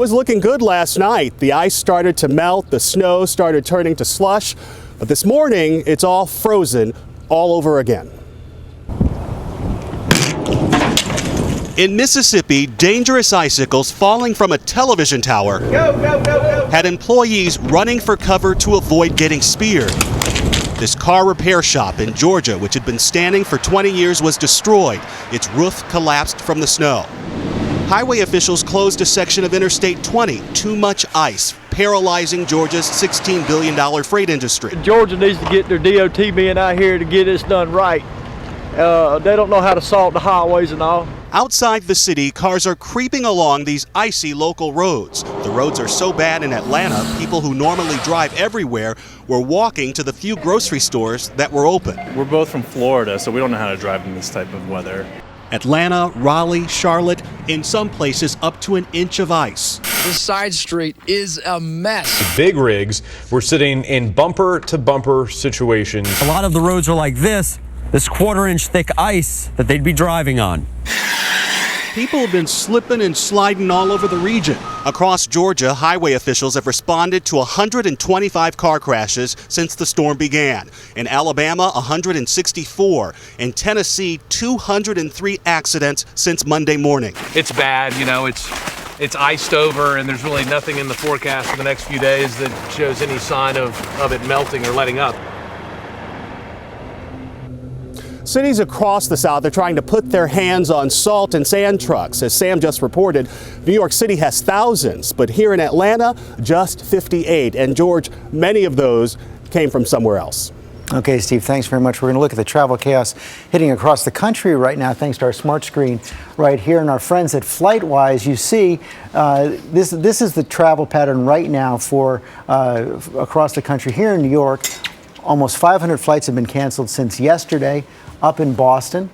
was looking good last night. The ice started to melt, the snow started turning to slush, but this morning it's all frozen all over again. In Mississippi, dangerous icicles falling from a television tower had employees running for cover to avoid getting speared. This car repair shop in Georgia, which had been standing for 20 years, was destroyed. Its roof collapsed from the snow. Highway officials closed a section of Interstate 20. Too much ice, paralyzing Georgia's $16 billion freight industry. Georgia needs to get their DOT men out here to get this done right. They don't know how to salt the highways and all. Outside the city, cars are creeping along these icy local roads. The roads are so bad in Atlanta, people who normally drive everywhere were walking to the few grocery stores that were open. We're both from Florida, so we don't know how to drive in this type of weather. Atlanta, Raleigh, Charlotte, in some places up to an inch of ice. This side street is a mess. Big rigs were sitting in bumper-to-bumper situations. A lot of the roads are like this quarter-inch thick ice that they'd be driving on. People have been slipping and sliding all over the region. Across Georgia, highway officials have responded to 125 car crashes since the storm began. In Alabama, 164. In Tennessee, 203 accidents since Monday morning. It's bad, you know, it's iced over, and there's really nothing in the forecast for the next few days that shows any sign of it melting or letting up. Cities across the South are trying to put their hands on salt and sand trucks. As Sam just reported, New York City has thousands, but here in Atlanta, just 58. And George, many of those came from somewhere else. Okay, Steve, thanks very much. We're going to look at the travel chaos hitting across the country right now, thanks to our smart screen right here. And our friends at FlightWise, you see, this is the travel pattern right now for across the country. Here in New York, almost 500 flights have been canceled since yesterday. Up in Boston,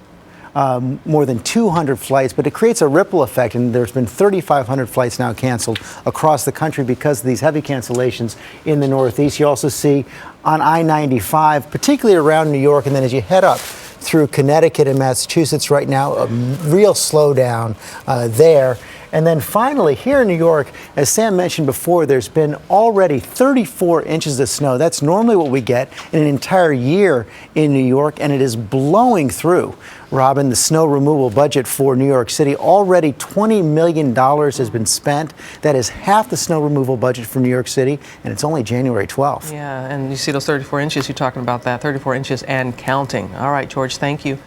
more than 200 flights, but it creates a ripple effect, and there's been 3,500 flights now canceled across the country because of these heavy cancellations in the Northeast. You also see on I-95, particularly around New York, and then as you head up through Connecticut and Massachusetts right now, a real slowdown there. And then finally, here in New York, as Sam mentioned before, there's been already 34 inches of snow. That's normally what we get in an entire year in New York, and it is blowing through. Robin, the snow removal budget for New York City, already $20 million has been spent. That is half the snow removal budget for New York City, and it's only January 12th. Yeah, and you see those 34 inches, you're talking about that, 34 inches and counting. All right, George, thank you.